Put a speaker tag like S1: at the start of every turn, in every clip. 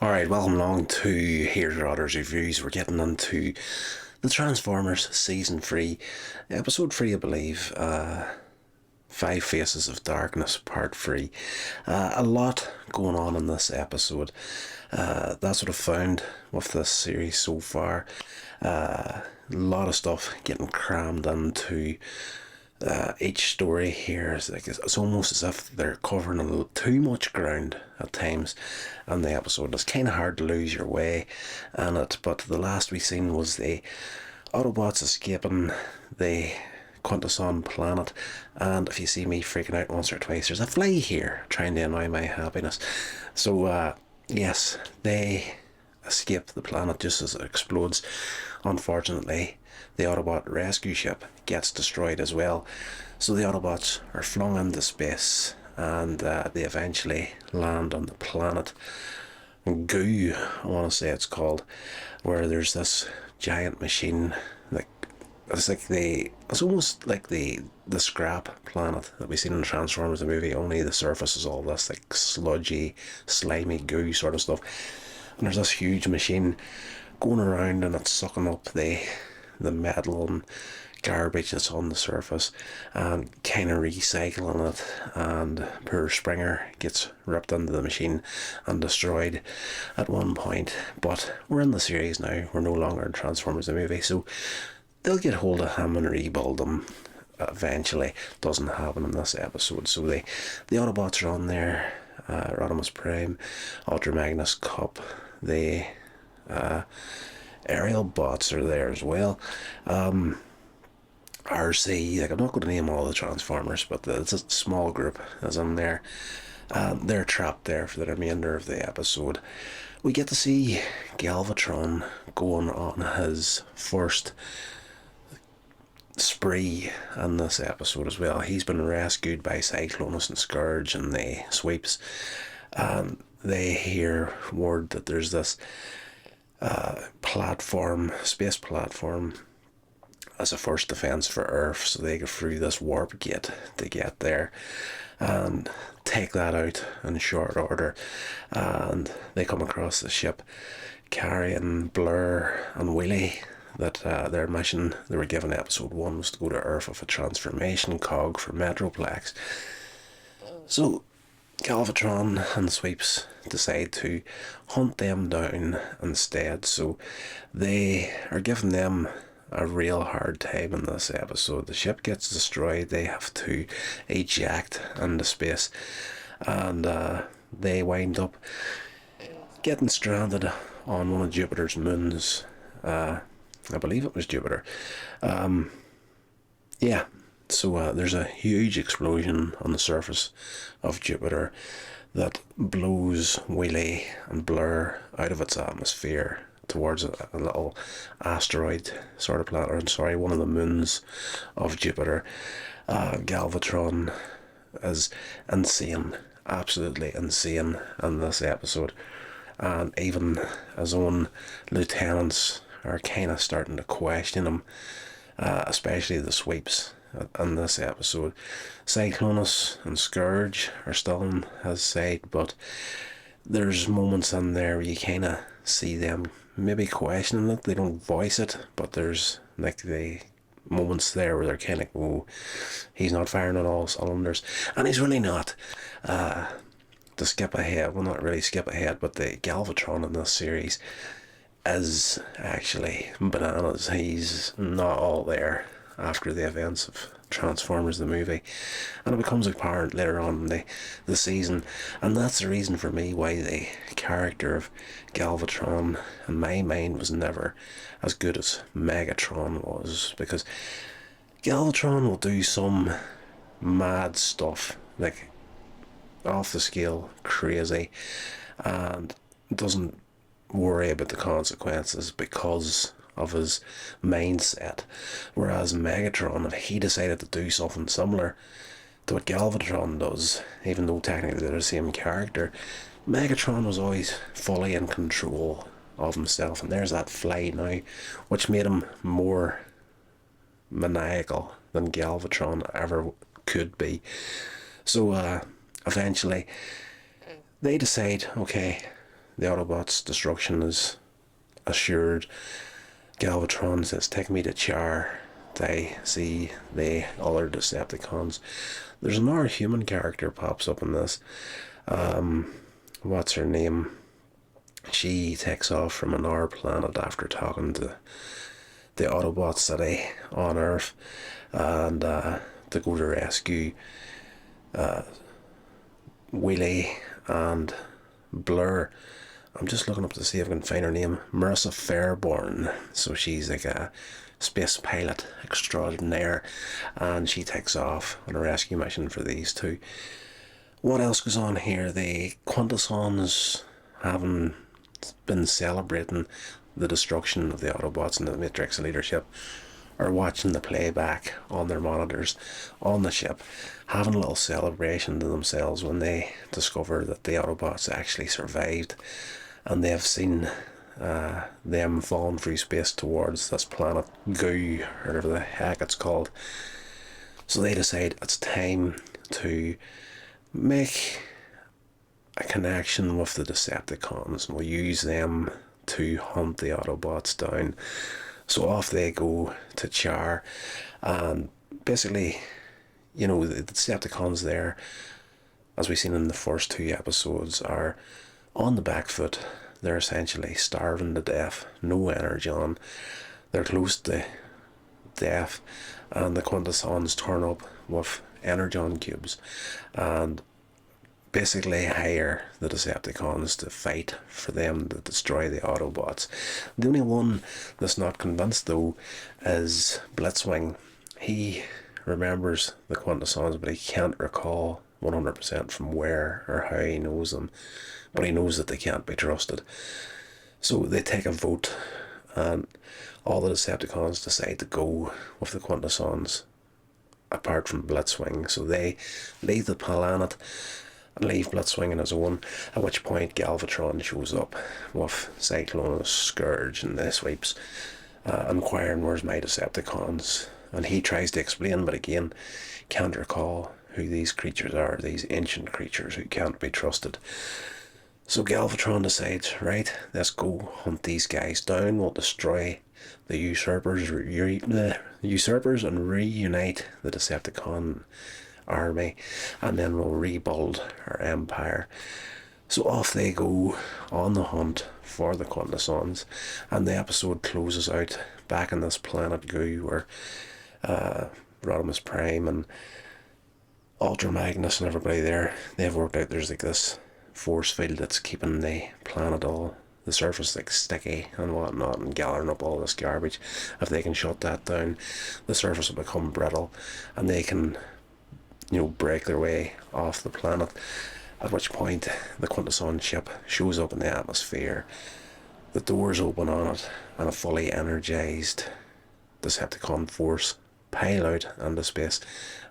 S1: Alright, welcome along to Here's Your Otter's Reviews. We're getting into the Transformers Season 3, Episode 3, I believe. Five Faces of Darkness, Part 3. A lot going on in this episode. That's what I've found with this series so far. A lot of stuff getting crammed into each story here is like it's almost as if they're covering a little too much ground at times in the episode. It's kind of hard to lose your way in it, but the last we seen was the Autobots escaping the Quintesson planet, and if you see me freaking out once or twice, there's a fly here trying to annoy my happiness. So yes, they escape the planet just as it explodes. Unfortunately, the Autobot rescue ship gets destroyed as well. So the Autobots are flung into space, and they eventually land on the planet Goo, I want to say it's called, where there's this giant machine. Like it's almost like the scrap planet that we seen in the Transformers the movie, only the surface is all this like sludgy, slimy goo sort of stuff. And there's this huge machine going around, and it's sucking up the metal and garbage that's on the surface and kind of recycling it, and poor Springer gets ripped into the machine and destroyed at one point. But we're in the series now, we're no longer in Transformers the movie, so they'll get hold of him and rebuild him eventually. Doesn't happen in this episode. So the Autobots are on there, Rodimus Prime, Ultra Magnus Cup, the aerial bots are there as well. RC, like I'm not going to name all the Transformers, but it's a small group that's in there. They're trapped there for the remainder of the episode. We get to see Galvatron going on his first spree in this episode as well. He's been rescued by Cyclonus and Scourge and the Sweeps, and they hear word that there's this space platform as a first defense for Earth, so they go through this warp gate to get there and take that out in short order. And they come across the ship carrying Blur and Wheelie, that their mission they were given episode 1 was to go to Earth with a transformation cog for Metroplex. So Galvatron and the Sweeps decide to hunt them down instead, so they are giving them a real hard time in this episode. The ship gets destroyed, they have to eject into space, and they wind up getting stranded on one of Jupiter's moons. I believe it was Jupiter. Yeah, so there's a huge explosion on the surface of Jupiter that blows Wheelie and Blur out of its atmosphere towards a little asteroid sort of planet, or sorry, one of the moons of Jupiter. Galvatron is insane, absolutely insane in this episode, and even his own lieutenants are kind of starting to question him, especially the Sweeps in this episode. Cyclonus and Scourge are still on his side, but there's moments in there where you kind of see them maybe questioning it. They don't voice it, but there's like the moments there where they're kind of, oh, he's not firing on all cylinders, and he's really not. To skip ahead, well, not really skip ahead, but the Galvatron in this series is actually bananas. He's not all there after the events of Transformers the movie, and it becomes apparent later on in the season, and that's the reason for me why the character of Galvatron in my mind was never as good as Megatron was, because Galvatron will do some mad stuff, like off the scale crazy, and doesn't worry about the consequences because of his mindset. Whereas Megatron, if he decided to do something similar to what Galvatron does, even though technically they're the same character, Megatron was always fully in control of himself, and there's that fly now, which made him more maniacal than Galvatron ever could be. So eventually they decide, okay, the Autobots' destruction is assured, Galvatron says, "Take me to Char." They see the other Decepticons. There's another human character pops up in this. What's her name? She takes off from another planet after talking to the Autobot city on Earth, and to go to rescue Wheelie and Blur. I'm just looking up to see if I can find her name. Marissa Fairborn. So she's like a space pilot extraordinaire, and she takes off on a rescue mission for these two. What else goes on here? The Quintessons, having been celebrating the destruction of the Autobots and the Matrix leadership, are watching the playback on their monitors on the ship, having a little celebration to themselves when they discover that the Autobots actually survived, and they've seen them falling through space towards this planet Goo, or whatever the heck it's called. So they decide it's time to make a connection with the Decepticons, and we'll use them to hunt the Autobots down. So off they go to Char, and basically, you know, the Decepticons there, as we've seen in the first 2 episodes, are on the back foot. They're essentially starving to death, no energy on. They're close to death, and the Quintessons turn up with energon cubes and basically hire the Decepticons to fight for them to destroy the Autobots. The only one that's not convinced, though, is Blitzwing. He remembers the Quintessons, but he can't recall 100% from where or how he knows them, but he knows that they can't be trusted. So they take a vote, and all the Decepticons decide to go with the Quintessons, apart from Blitzwing. So they leave the planet and leave Blitzwing on his own, at which point Galvatron shows up with Cyclone's Scourge and the sweeps, inquiring where's my Decepticons, and he tries to explain, but again can't recall who these creatures are, these ancient creatures who can't be trusted. So Galvatron decides, right, let's go hunt these guys down, we'll destroy the usurpers and reunite the Decepticon army, and then we'll rebuild our empire. So off they go on the hunt for the Quintessons, and the episode closes out back in this planet Goo, where Rodimus Prime and Ultra Magnus and everybody there, they've worked out there's like this force field that's keeping the planet, all the surface, like sticky and whatnot, and gathering up all this garbage. If they can shut that down, the surface will become brittle, and they can, you know, break their way off the planet. At which point the Quintesson ship shows up in the atmosphere, the doors open on it, and a fully energized Decepticon force pile out into space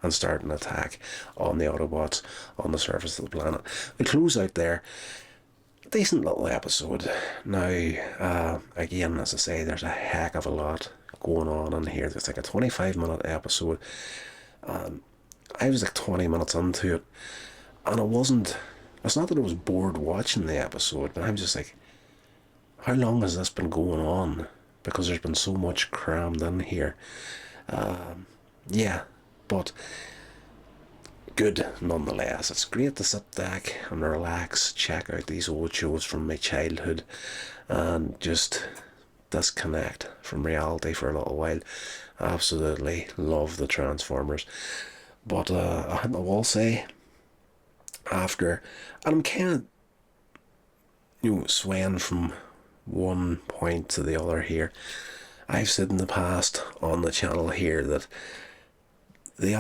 S1: and start an attack on the Autobots on the surface of the planet. We close out there. Decent little episode. Now, again, as I say, there's a heck of a lot going on in here. There's like a 25-minute episode. I was like 20 minutes into it, and it's not that I was bored watching the episode, but I'm just like, how long has this been going on? Because there's been so much crammed in here. Yeah, but good nonetheless. It's great to sit back and relax, check out these old shows from my childhood, and just disconnect from reality for a little while. Absolutely love the Transformers. But I will say, after, and I'm kind of, swaying from one point to the other here. I've said in the past on the channel here that the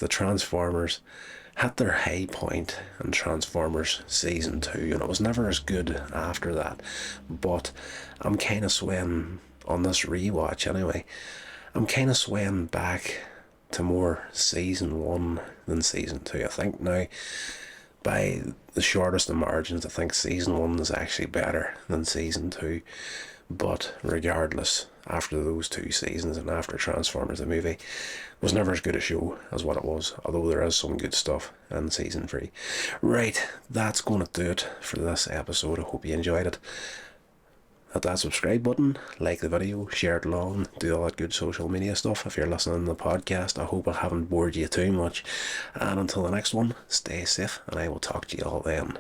S1: Transformers hit their high point in Transformers Season 2, and it was never as good after that. But I'm kind of swaying on this rewatch anyway. I'm kind of swaying back to more Season 1 than Season 2. I think now, by the shortest of margins, I think Season 1 is actually better than Season 2. But regardless, after those 2 seasons and after Transformers the movie, was never as good a show as what it was, although there is some good stuff in season 3. Right, that's going to do it for this episode. I hope you enjoyed it. Hit that subscribe button, like the video, share it along, do all that good social media stuff. If you're listening to the podcast, I hope I haven't bored you too much. And until the next one, stay safe, and I will talk to you all then.